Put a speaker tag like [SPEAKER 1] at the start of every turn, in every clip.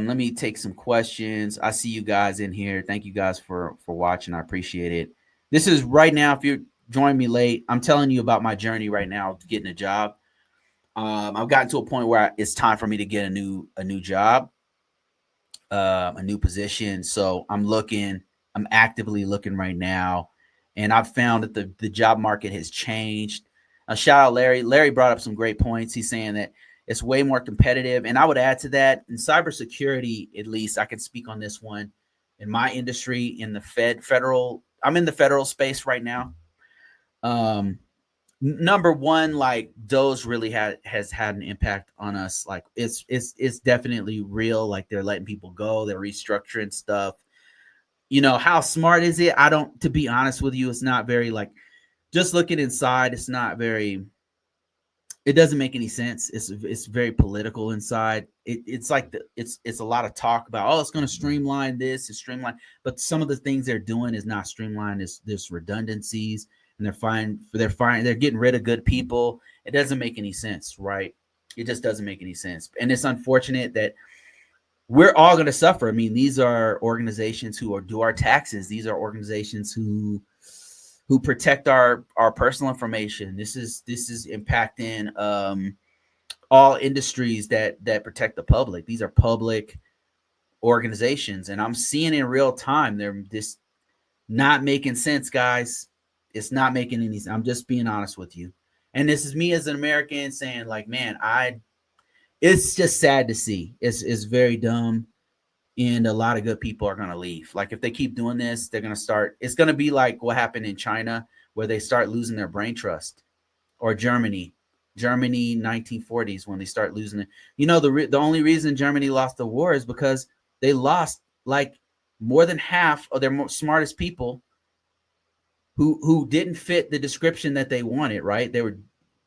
[SPEAKER 1] Let me take some questions. I see you guys in here. Thank you guys for watching. I appreciate it. This is right now. If you're joining me late, I'm telling you about my journey right now to getting a job. I've gotten to a point where it's time for me to get a new job, a new position. So I'm looking. I'm actively looking right now, and I've found that the job market has changed. Shout out Larry. Larry brought up some great points. He's saying that it's way more competitive, and I would add to that in cybersecurity. At least I can speak on this one. In my industry, in the federal, I'm in the federal space right now. Um, Number one, like doge really has had an impact on us. Like it's definitely real. Like they're letting people go, they're restructuring stuff. How smart is it? I don't, to be honest with you, it's not very, like, just looking inside, it's not very, it doesn't make any sense. It's very political inside. It's like it's a lot of talk about, oh, it's going to streamline this and streamline, but some of the things they're doing is not streamlined. There's redundancies, and they're getting rid of good people. It doesn't make any sense, right? It just doesn't make any sense, and it's unfortunate that we're all going to suffer. I mean, these are organizations who do our taxes. These are organizations who protect our personal information. This is impacting all industries that protect the public. These are public organizations, and I'm seeing in real time they're just not making sense, guys. It's not making any sense. I'm just being honest with you, and this is me as an American saying, like, man, it's just sad to see. It's very dumb, and a lot of good people are going to leave. Like, if they keep doing this, they're going to start, it's going to be like what happened in China, where they start losing their brain trust, or Germany 1940s, when they start losing it. The only reason Germany lost the war is because they lost, like, more than half of their smartest people who didn't fit the description that they wanted, right? They were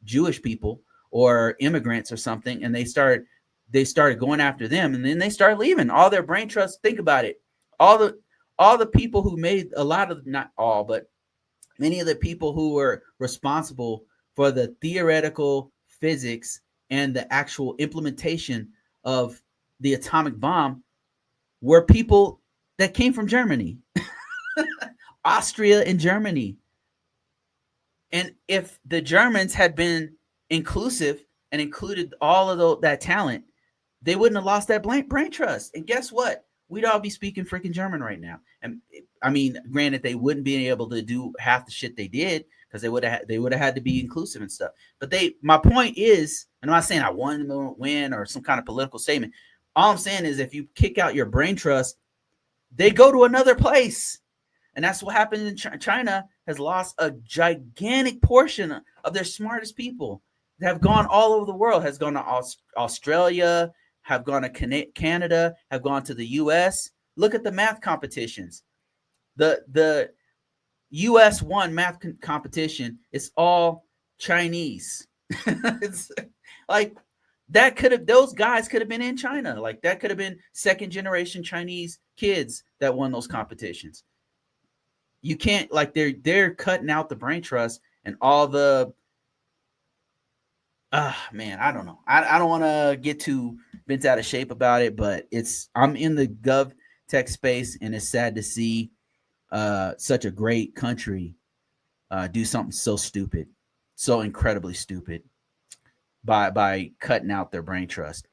[SPEAKER 1] Jewish people or immigrants or something, and they started going after them, and then they started leaving. All their brain trust. Think about it. All the people who made, a lot of, not all, but many of the people who were responsible for the theoretical physics and the actual implementation of the atomic bomb were people that came from Germany, Austria, and Germany. And if the Germans had been inclusive and included all of that talent, they wouldn't have lost that brain trust. And guess what? We'd all be speaking freaking German right now. And I mean, granted, they wouldn't be able to do half the shit they did, because they would have had to be inclusive and stuff. But my point is, and I'm not saying I want them to win or some kind of political statement. All I'm saying is, if you kick out your brain trust, they go to another place. And that's what happened in China. Has lost a gigantic portion of their smartest people. They have gone all over the world. Has gone to Australia, have gone to Canada, have gone to the U.S. Look at the math competitions. The U.S. won math competition. It's all Chinese. It's like, those guys could have been in China. Like, that could have been second generation Chinese kids that won those competitions. You can't, like, they're cutting out the brain trust and all the, man, I don't know. I don't want to get too bent out of shape about it, but I'm in the gov tech space, and it's sad to see such a great country do something so stupid, so incredibly stupid, by cutting out their brain trust.